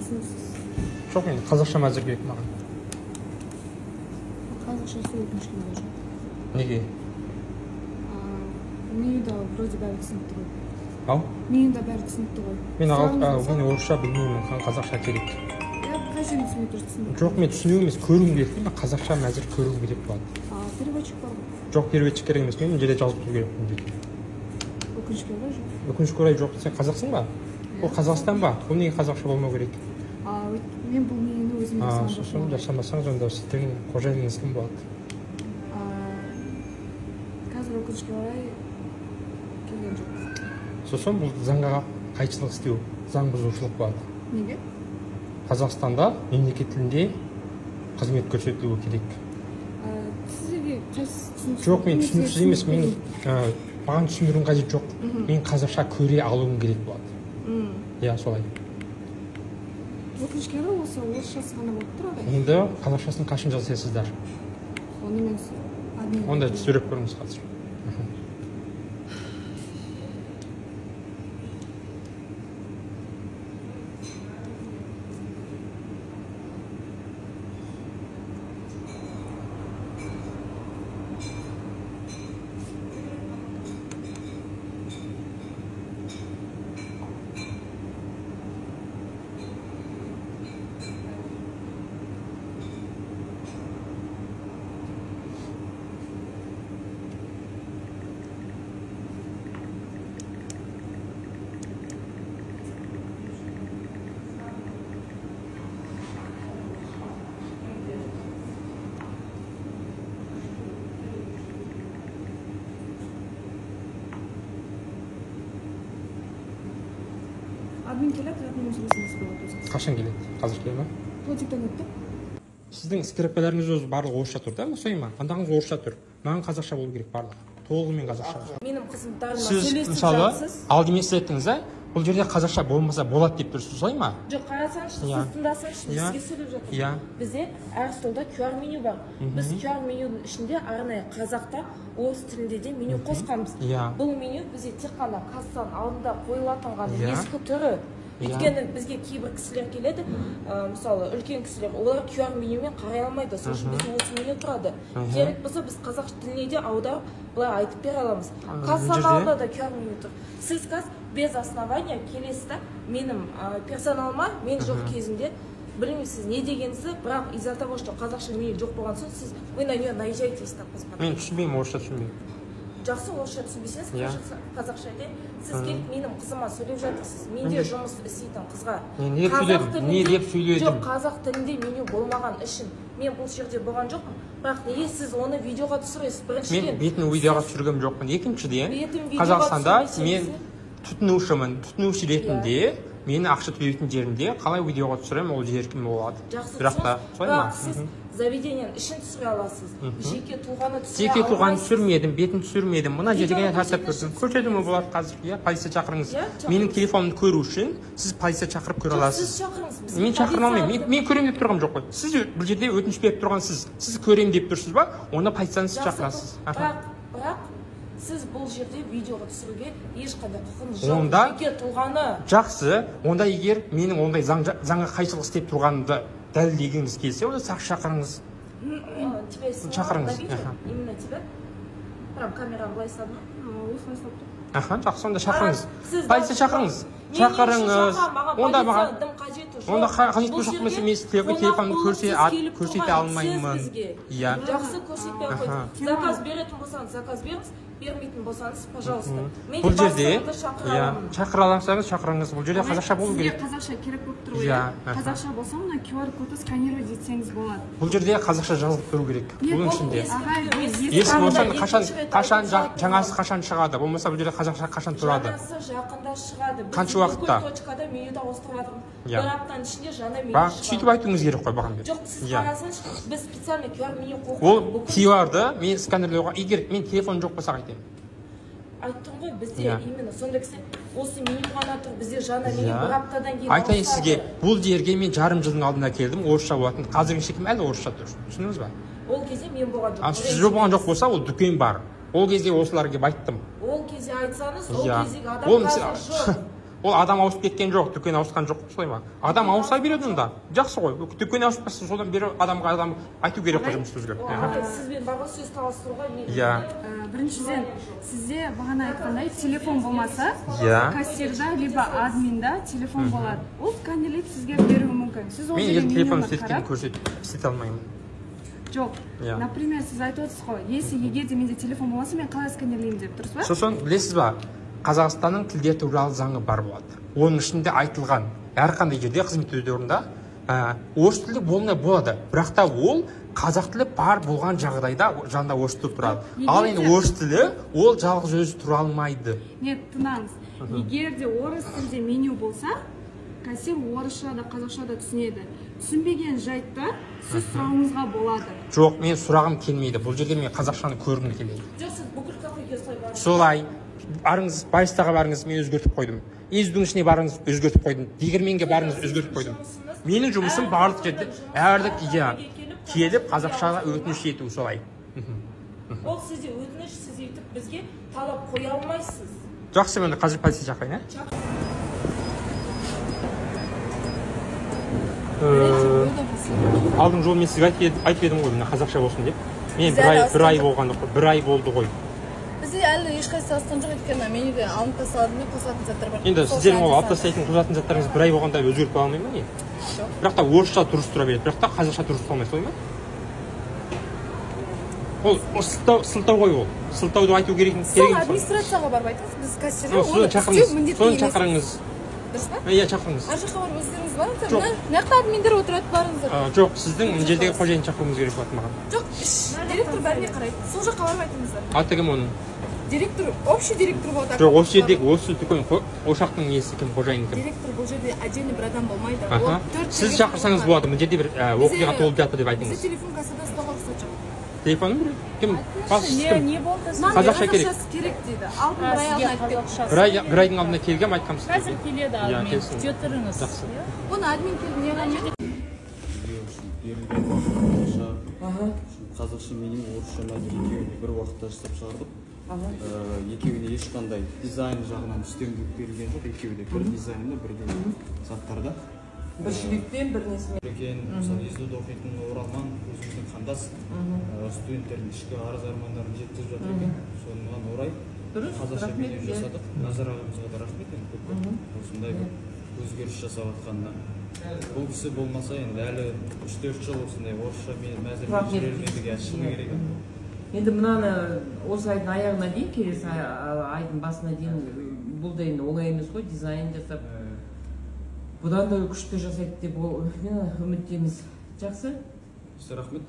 түсініксіз. Жоқ, енді қазақша мәзір керек маған. Қазақша сөйлейтін ешкім жоқ. Неге? Менюда вроде бәрі түсінікті ғой. Ау? Менюда бәрі түсінікті ғой. Мен орысша білмеймін, қазақша керек. Қай жерін түсінбей тұрсыз, түсінбей. Жоқ, мен түсінуім емес, көруім керек деймін, қазақша мәзір көруім керек болады. Переводчик бар ғой. Жоқ, переводчик керек емес, мен жерде жазып тұру керек міндетті. Өкінішке орай жоқ. Өкінішке орай жоқ. Сен қазақсың ба? Ол Қазақстан ба? Бұл неге қазақша болмау керек? Мен бұл менюні өзім жасамын. Сосын жасамасаңыз, онда сіздің қожайыныңыз кім болады? Қазір өкінішке орай келген жоқ. Сосын бұл заңға қайшылық істеу, заң бұзушылық болады. Неге? Қазақстанда мемлекет тілінде қызмет көрсетілуі керек. Сізге түсініксіз? Жоқ, мен түсініксіз емес, маған түсіндірудің қажеті жоқ. Мен қазақша көре алуым керек болады. Иә, солай. Өкінішке орай осы орысшасы ғана болып тұр ағай. Енді қазақшасын қашан жасайсыздар? Онда түсіріп көріңіз қазір. Админ келеді, админ сөйлесеміз болады өзіңіз. Қашан келеді? Қазір келе ма? Плотиктен өтті. Сіздің скрепкаларыңыз өзі барлығы орысша тұр да, осылай ма? Андағыңыз орысша тұр. Маған қазақша болу керек барлығы. Толығымен қазақша. Менің қызымдарыма сөйлесіп жатырсыз. Сіз алдымен сіз айттыңыз, бұл жерде қазақша болмаса болады деп тұрсыз, солай ма? Жоқ, қарасаңызшы, сіз тыңдасаңызшы, сізге сөйлеп жатырмын. Бізде әр столда QR меню бар. Біз QR менюдің ішінде арнайы қазақта, орыс тілінде де меню қосқанбыз. Бұл меню бізде тек қана кассаның алдында қойылатын ғана ескі түрі. Өйткені бізге кейбір кісілер келеді, мысалы үлкен кісілер, олар QR менюмен қарай алмайды, сол үшін бізде осы меню тұрады. Керек болса біз қазақ тіліне де аударып, былай айтып бере аламыз. Кассаның алдында да QR меню тұр. Сіз қазір без основания келесіз, менің персоналыма, мен жоқ кезінде білмейсіз не дегенсіз, бірақ из-за того, что қазақша меню жоқ болған соң, сіз вы на нее наезжаетесь, так сказать. Мен түсінбеймін, орысша түсінбеймін. Жақсы орысша түсінбесеңіз, қазақша айтайын. Сіз келіп менің қызыма сөйлеп жатырсыз. Менде жұмыс істейтін қызға. Не деп сөйледім? Жоқ, қазақ тілінде меню болмаған үшін мен бұл жерде болған жоқпын. Бірақ неге сіз оны видеоға түсіресіз? Біріншіден мен бетін видеоға түсіргем жоқпын. Екіншіден, Қазақстанда мен тұтынушымын. Тұтынушы ретінде мені ақша төлейтін жерінде қалай видеоға түсіремін, ол еркім болады. Бірақ сіз заведениенің ішін түсіре аласыз. Жеке тұлғаны түсіре алмайсыз. Жеке тұлғаны түсірмедім, бетін түсірмедім. Мына жерге тастап көрсем, көрсетуіме болады қазір. Полиция шақырыңыз. Менің телефонымды көру үшін сіз полиция шақырып көре аласыз. Сіз шақырыңыз. Мен шақыра алмаймын. Мен көрем деп тұрғам жоқ қой. Сіз бұл жерде өтініш беріп тұрғансыз. Сіз көрем деп тұрсыз ба? Онда полицияны сіз шақырасыз. Бірақ сіз бұл жерде видеоға түсіруге ешқандай құқыңыз жоқ. Жеке тұлғаны. Жақсы. Онда егер менің ондай заңға қайшылық істеп тұрғанымды дәлелдегіңіз келсе, онда сақшы шақырыңыз. Шақырыңыз. Именно тебя? Прям камераны былай салдым. Жақсы, онда шақырыңыз. Полиция шақырыңыз. Шақырыңыз. Онда маған қажет жоқ болса, мен телефонымды көрсете алмаймын. Жақсы, көрсетпей қойдым. Заказ беретін болсаңыз, заказ беріңіз. Бермейтін болсаңыз, пожалуйста. Бұл жерде шақыра алсаңыз, шақырыңыз. Бұл жерде қазақша болу керек. Сізге қазақша керек болып тұр ғой. Қазақша болса, мына QR коды сканировать етсеңіз болады. Бұл жерде қазақша жазылып тұру керек. Бұның ішінде. Ескі болса, жаңасы қашан шығады? Болмаса бұл жерде қазақша қашан тұрады? Жаңасы жақында шығады. Қанша уақытта? Точкада менюда ауыстырып жатырмын. Бір аптаның ішінде жаңа меню шығады. Сөйтіп айтуыңыз керек қой бағанбек. Жоқ, сіз қарасаңыз, біз специально QR меню қойдық. Ол QR-ды мен сканерлеуға, егер мен телефон жоқ болса айтайын. Айттым ғой, бізде именно сонда кісі осы меню ғана тұр, бізде жаңа меню бір аптадан кейін айтайын сізге, бұл жерге мен жарым жылдың алдында келдім, орысша болатын. Қазіргі шекім әлі орысша тұр. Түсіндіңіз ба? Ол кезде мен болған жоқ. Сіз болған жоқ болса, ол дүкен бар. Ол кезде осыларға айттым. Ол кезде айтсаңыз, ол кездегі адам қазір жоқ. ол адам ауысып кеткен жоқ, дүкен ауысқан жоқ, солай ма? Адам ауыса береді онда. Жақсы ғой. Дүкен ауысып кетсе, содан бері адамға адам айту керек қой жұмыс істеуге. Сізбен баға сөз таластыруға иә. Біріншіден, сізде бағана айтқандай телефон болмаса, иә. кассирда либо админда телефон болады. Ол сканерлеп сізге беруі мүмкін. Сіз ол мен телефон істеткенін көрсете алмаймын. Жоқ. Например, сіз айтып отырсыз ғой, егер де менде телефон болмаса, мен қалай сканерлеймін деп тұрсыз ба? Сосын білесіз ба? Қазақстанның тілдер туралы заңы бар болады. Оның ішінде айтылған әрқандай жерде қызмет орында орыс тілі болмай болады. Бірақ та ол қазақ тілі бар болған жағдайда жанында орыс тілі тұрады. Ал енді орыс тілі ол жалғыз өзі тұра алмайды. Нет, тыңдаңыз. Егер де орыс тілде меню болса, кассир орысша да қазақша да түсінеді. Түсінбеген жайтта сіз сұрауыңызға болады. Жоқ, мен сұрағым келмейді. Бұл жерде мен қазақшаны көргім келеді. Жоқ, сіз бүкіл кафеге солай барыңыз, баристаға барыңыз, мен өзгертіп қойдым. Иіздің ішіне барыңыз, өзгертіп қойдым. Дегірменге барыңыз, өзгертіп қойдым. Менің жұмысым барлық жерде келіп қазақшаға өтініш ету солай. Ол сізде өтініш, сіз етіп бізге талап қоя алмайсыз. Жақсы, мен қазір полиция шақырайын, алдың жолы мен сізге айтып едім ғой, қазақша болсын деп. Мен бір ай болған, бір ай болды ғой. Бізде әлі ешқайсы асқан жоқ, өйткені менюге алынып тасталады мен қосылатын заттар бар. Енді сіздердің ол алып тастайтын қосылатын заттарыңыз бір ай болғанда өзгеріп қала алмай ма не? Бірақ та орысша дұрыс тұра береді, бірақ та қазақша дұрыс тұра алмай, солай ма? Ол сылтау ғой ол. Сылтауды айту керек. Сол администрацияға барып айтыңыз, біз кассирге соны шақырыңыз. Дұрыс па? Иә, шақырыңыз. Ар жаққа барып өздеріңіз барыңыздар. Мына жақта админдер отырады, барыңыздар. Жоқ, сіздің мына жердегі қожайын шақыруыңыз керек болады маған. Жоқ, директор бәріне қарайды. Сол жаққа барып айтыңыздар. Аты кім оның? Директор, общий директор болады. Жоқ, осы жердегі осы дүкен ошақтың несі кім, қожайыны кім? Директор бұл жерде отдельный бір адам болмайды. Сіз шақырсаңыз болады, мына жерде бір оқиға толып жатыр деп айтыңыз. Бізде телефон кассада ұстауға рұқсат жоқ. Телефоны кім? Не болды? Қазақша керек. Керек дейді. Алдын бір ай алдын айтып. Bir ayдың алдында келгем, айтқам сізге. Қазір келеді админ, күте тұрыңыз. Бұны админ келді, не ғана? Қазақша меню, орысша мәдір екеуіне бір уақытта жасап шығардық. Екеуіне ешқандай дизайн жағынан үстемдік берілген жоқ, екеуі де бір дизайнда, бірден заттарда. Бір жібекпен, бір несімен. Мысалы, езуді оқитын Оралман, өзіміздің қандас студенттердің ішкі арыз-армандарын жеткізіп жатыр екен. Сонымен орай қазақша меню жасадық. Назар ағамызға да рахмет енді. Осындай бір өзгеріс жасап жатқанына. Бұл кісі болмаса енді әлі 3-4 жыл осындай орысша мәзір жібермедіге шыны керек. Енді мынаны осы айдың аяғына дейін, келесі айдың басына дейін бұл да енді оңай емес қой, дизайн жасап. Бұдан да күшті жасайды деп үміттеміз. Жақсы? Рахмет.